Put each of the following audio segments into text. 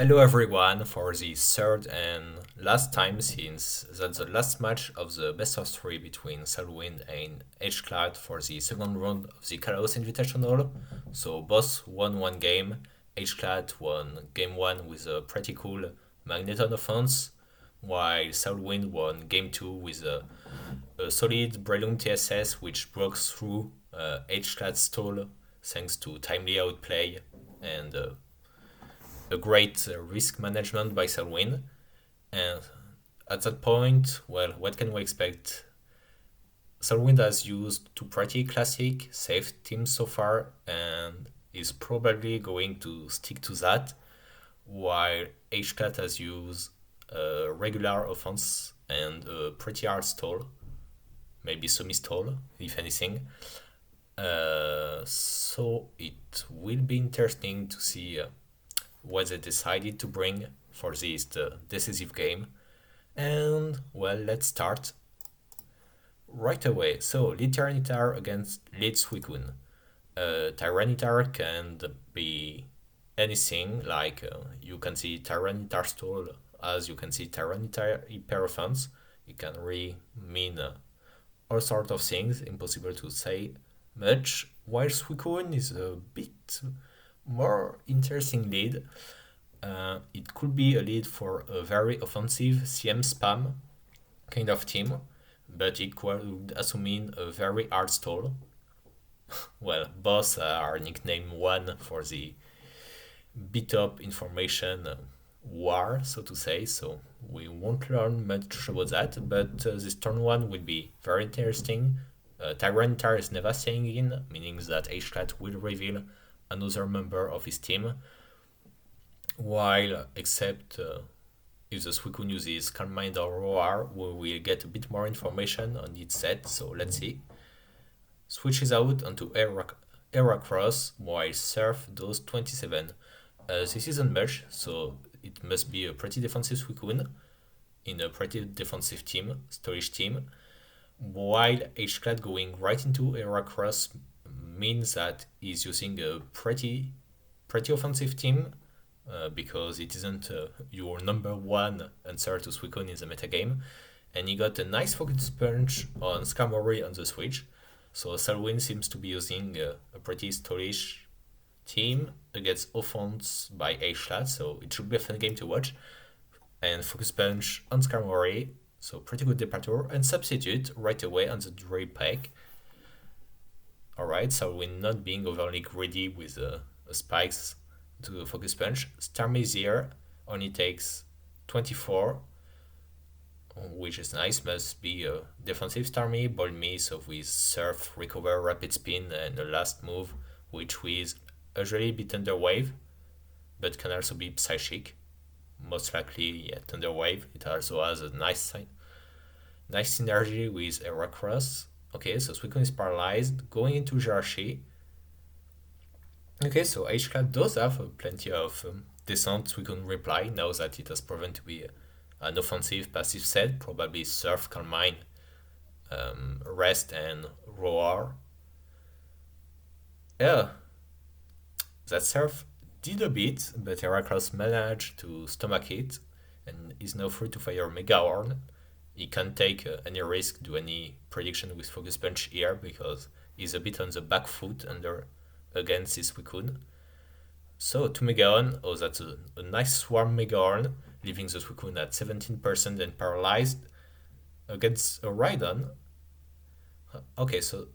Hello everyone for the third and last time since that's the last match of the best of three between SoulWind and Hclat for the second round of the CALLOUS Invitational. So both won one game. Hclat won game one with a pretty cool Magneton offense, while SoulWind won game two with a solid Breloom TSS which broke through Hclat's stall thanks to timely outplay and a great risk management by SoulWind. And at that point, well, what can we expect? SoulWind has used two pretty classic, safe teams so far, and is probably going to stick to that, while Hclat has used a regular offense and a pretty hard stall, maybe semi-stall, if anything. So it will be interesting to see what they decided to bring for this decisive game. And well, let's start right away. So lead Tyranitar against lead Suicune. Tyranitar can be anything, like you can see Tyranitar stall as you can see Tyranitar hyper offense. It can really mean all sorts of things, impossible to say much, while Suicune is a bit more interesting lead. It could be a lead for a very offensive CM spam kind of team, but it could also mean a very hard stall. Well, both are nicknamed one for the beat up information war, so to say, so we won't learn much about that, but this turn one will be very interesting. Tyranitar is never staying in, meaning that Hclat will reveal another member of his team, while except if the Suicune uses Calm Mind or Roar, we will get a bit more information on its set, so let's see. Switches out onto Era Cross, while Surf does 27. This isn't much, so it must be a pretty defensive Suicune in a pretty defensive team, storage team, while Hclat going right into Era Cross means that he's using a pretty offensive team, because it isn't your number one answer to Suicune in the metagame, and he got a nice focus punch on Skarmory on the switch, so SoulWind seems to be using a pretty stylish team against offense by Hclat, so it should be a fun game to watch. And focus punch on Skarmory, so pretty good departure, and substitute right away on the drill pack. Alright, so we're not being overly greedy with spikes to focus punch. Starmie's here only takes 24, which is nice, must be a defensive Starmie. Ball me, so with Surf, Recover, Rapid Spin, and the last move, which is usually be Thunder Wave, but can also be Psychic. Most likely, yeah, Thunder Wave. It also has a nice synergy with Era Cross. Okay, so Suicune is paralyzed, going into Jirachi. Okay, so Hclat does have plenty of decent Suicune reply now that it has proven to be an offensive passive set, probably Surf, Calm Mind, Rest, and Roar. Yeah, that Surf did a bit, but Heracross managed to stomach it and is now free to fire Mega Horn. He can't take any risk, do any prediction with Focus Punch here because he's a bit on the back foot against his Suicune. So 2 Mega Horn, oh that's a nice swarm Mega Horn, leaving the Suicune at 17% and paralyzed against a Rhydon. Okay, so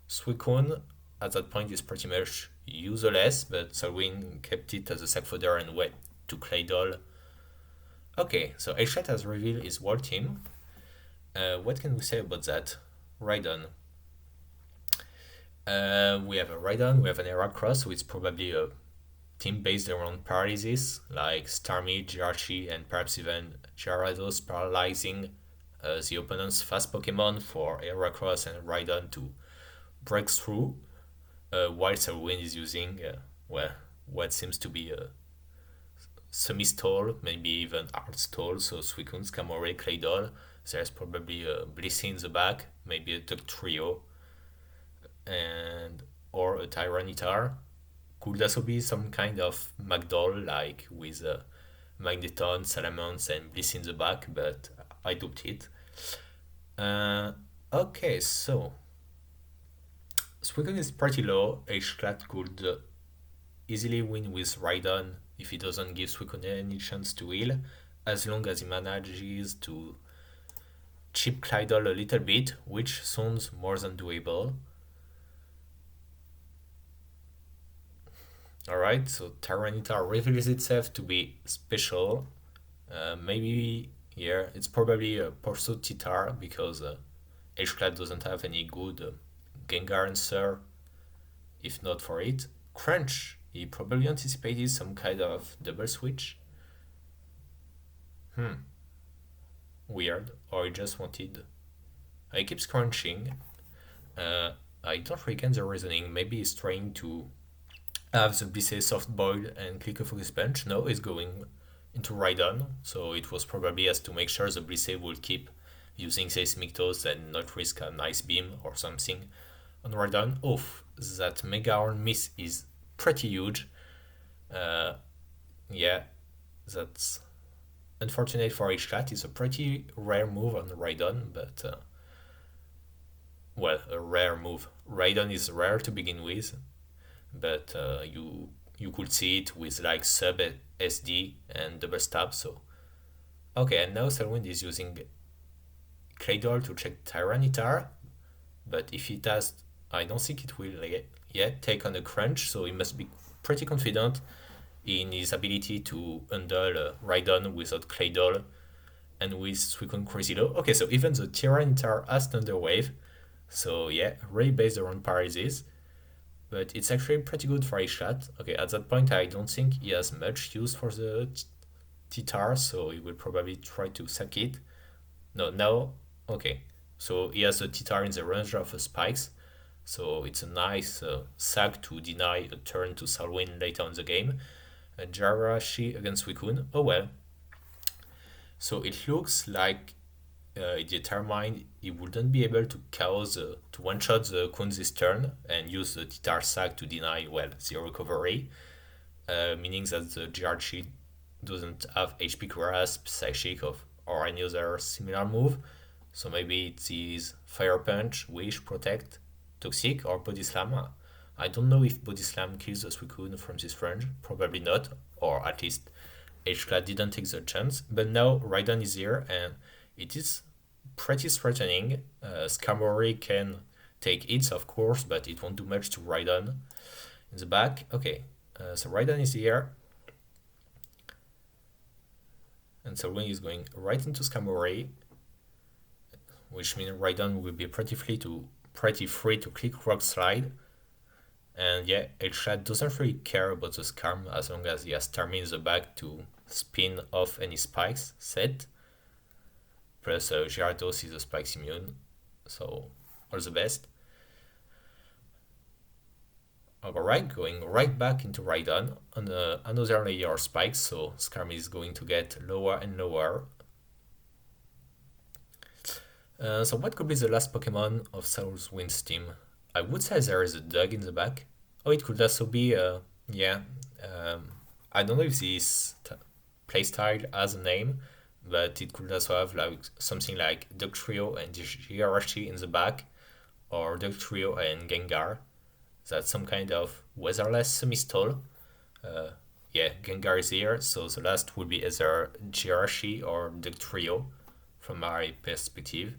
Suicune at that point is pretty much useless, but SoulWind kept it as a sack fodder and went to Claydol. Okay, so Hclat has revealed his whole team. What can we say about that? Rhydon. We have a Rhydon, we have an Heracross, so it's probably a team based around paralysis, like Starmie, Jirachi, and perhaps even Gyarados paralyzing the opponent's fast Pokemon for Heracross and Rhydon to break through, while SoulWind is using, what seems to be a semi-stall, maybe even hard stall, so Suicune, Skarmory, Claydol. There's probably a Blissey in the back, maybe a Duck Trio, and or a Tyranitar. Could also be some kind of Magdoll, like with Magneton, Salamence, and Bliss in the back, but I doubt it. Okay, so Suicune is pretty low. Hclat could easily win with Rhydon if he doesn't give Suicune any chance to heal, as long as he manages to chip Clydol a little bit, which sounds more than doable. Alright, so Tyranitar reveals itself to be special. Maybe, yeah, it's probably a Pursuit Titar because Hclat doesn't have any good Gengar answer if not for it. Crunch, he probably anticipated some kind of double switch. Weird, or he just wanted. He keeps crunching. I don't reckon the reasoning. Maybe he's trying to have the BC soft boiled and click a focus punch. No, he's going into Rhydon, so it was probably as to make sure the BC will keep using Seismic Toss and not risk an Ice Beam or something on Rhydon. Oh, that Mega Horn miss is pretty huge. Yeah, that's unfortunate for Hclat. It's a pretty rare move on Rhydon, but well, a rare move. Rhydon is rare to begin with, but you could see it with like sub SD and double stab. So okay, and now SoulWind is using Claydol to check Tyranitar, but if it does, I don't think it will yet take on a crunch. So he must be pretty confident in his ability to handle Rhydon without Claydol and with Suicune Crazy Low. Okay, so even the Tyranitar has Thunder Wave, so yeah, really based around paralysis, but it's actually pretty good for Hclat. Okay, at that point I don't think he has much use for the Titar, so he will probably try to sack it. No, now, okay, so he has the Titar in the range of spikes, so it's a nice sack to deny a turn to SoulWind later in the game. Jirachi against Suicune. Oh well. So it looks like he determined he wouldn't be able to to one-shot the Kun this turn and use the Titar sack to deny, well, the recovery, meaning that the Jirachi doesn't have HP Grasp, Psychic, or any other similar move. So maybe it is Fire Punch, Wish, Protect, Toxic, or Body Slam. I don't know if Body Slam kills the Suicune from this range, probably not, or at least Hclat didn't take the chance. But now Rhydon is here and it is pretty threatening. Skarmory can take hits, of course, but it won't do much to Rhydon in the back. Okay, so Rhydon is here. And so when he's going right into Skarmory, which means Rhydon will be pretty free to click Rock Slide. And yeah, Hclat doesn't really care about the Skarm as long as he has Starmie in the back to spin off any spikes set. Plus Gyarados is a spikes immune, so all the best. Alright, going right back into Rhydon on another layer of spikes, so Skarm is going to get lower and lower. So what could be the last Pokemon of SoulWind's team? I would say there is a dog in the back. Oh, it could also be, yeah. I don't know if this playstyle has a name, but it could also have like something like Dugtrio and Jirachi in the back, or Dugtrio and Gengar. That's some kind of weatherless semi-stall. Yeah, Gengar is here, so the last would be either Jirachi or Dugtrio, from my perspective.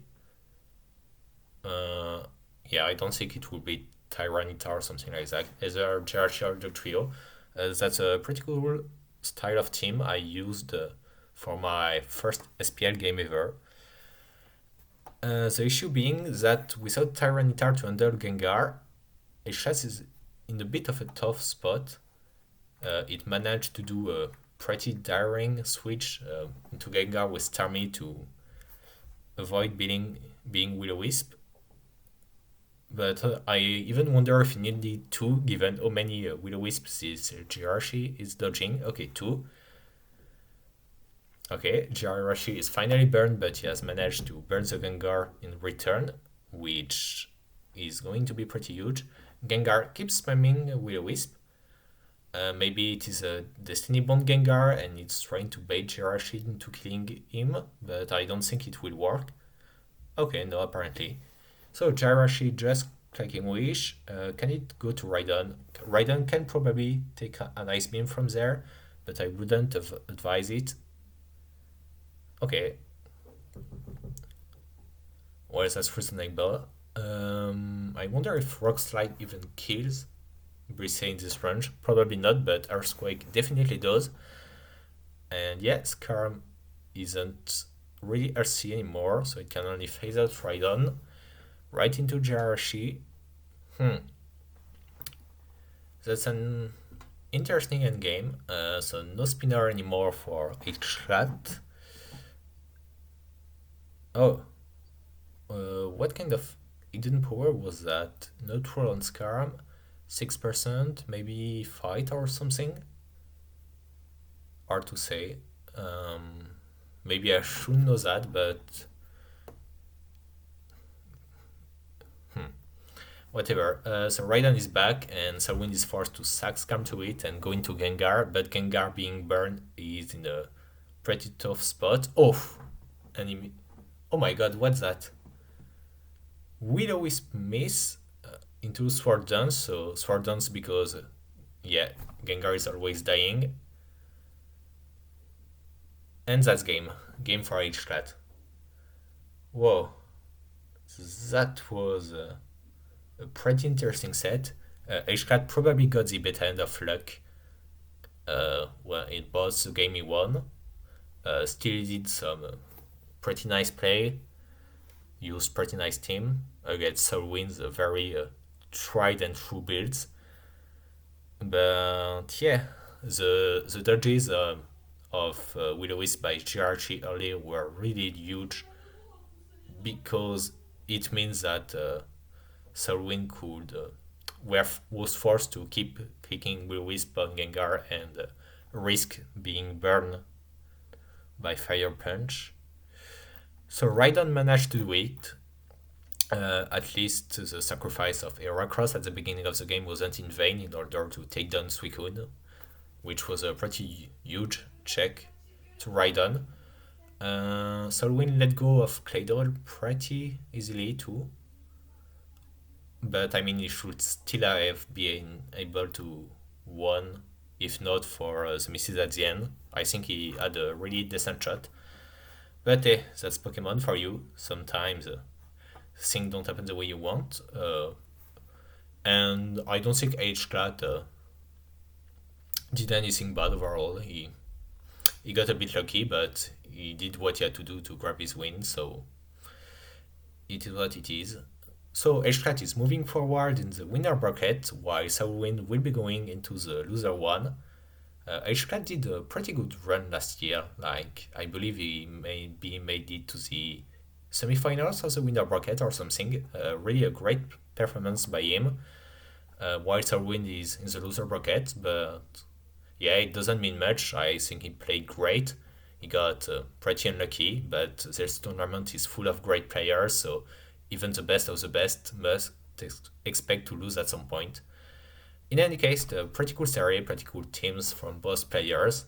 Yeah, I don't think it would be Tyranitar or something like that. Either Jirachi or Dugtrio. That's a pretty cool style of team I used for my first SPL game ever. The issue being that without Tyranitar to handle Gengar, Hclat is in a bit of a tough spot. It managed to do a pretty daring switch into Gengar with Starmie to avoid being Will-O-Wisp. But I even wonder if he needed two, given how many Will-O-Wisps this Jirachi is dodging. Okay, two. Okay, Jirachi is finally burned, but he has managed to burn the Gengar in return, which is going to be pretty huge. Gengar keeps spamming Will-O-Wisp. Maybe it is a Destiny Bond Gengar and it's trying to bait Jirachi into killing him, but I don't think it will work. Okay, no, apparently. So Jirachi just clicking Wish. Can it go to Raiden? Raiden can probably take an Ice Beam from there, but I wouldn't advise it. Okay, well, that's reasonable. I wonder if Rock Slide even kills Brisey in this range. Probably not, but Earthquake definitely does. And yeah, Scarm isn't really RC anymore, so it can only phase out Raiden. Right into Jirachi. That's an interesting endgame. So no spinner anymore for Hclat. Oh, what kind of hidden power was that? Neutral on Scarm, 6%, maybe fight or something? Hard to say. Maybe I should know that, but whatever. So Raiden is back, and SoulWind is forced to sack Scam to it and go into Gengar, but Gengar being burned is in a pretty tough spot. Oh, enemy. Oh my god, what's that? Will-O-Wisp miss into Sword Dance, so Sword Dance because, yeah, Gengar is always dying. And that's game. Game for Hclat. Whoa, that was a pretty interesting set. Hclat probably got the better end of luck when it was the game he won. Still did some pretty nice play, used pretty nice team against SoulWind's very tried and true builds. But yeah, the dodges of Will-O-Wisp by Jirachi earlier were really huge because it means that SoulWind could was forced to keep clicking Will-O-Wisp on Gengar and risk being burned by Fire Punch. So Raiden managed to do it. At least the sacrifice of Heracross at the beginning of the game wasn't in vain in order to take down Suicune, which was a pretty huge check to Raiden. SoulWind let go of Claydol pretty easily too. But I mean, he should still have been able to win, if not for the misses at the end. I think he had a really decent shot. But hey, that's Pokemon for you. Sometimes things don't happen the way you want. And I don't think Hclat did anything bad overall. He got a bit lucky, but he did what he had to do to grab his win, so it is what it is. So Hclat is moving forward in the winner bracket, while SoulWind will be going into the loser one. Hclat did a pretty good run last year. Like, I believe he maybe made it to the semifinals of the winner bracket or something. Really a great performance by him. While SoulWind is in the loser bracket, but yeah, it doesn't mean much. I think he played great. He got pretty unlucky, but this tournament is full of great players, so even the best of the best must expect to lose at some point. In any case, the pretty cool series, pretty cool teams from both players.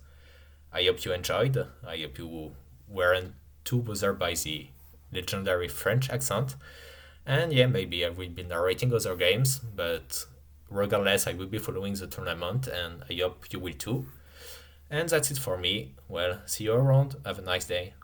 I hope you enjoyed. I hope you weren't too bothered by the legendary French accent. And yeah, maybe I will be narrating other games, but regardless, I will be following the tournament and I hope you will too. And that's it for me. Well, see you around. Have a nice day.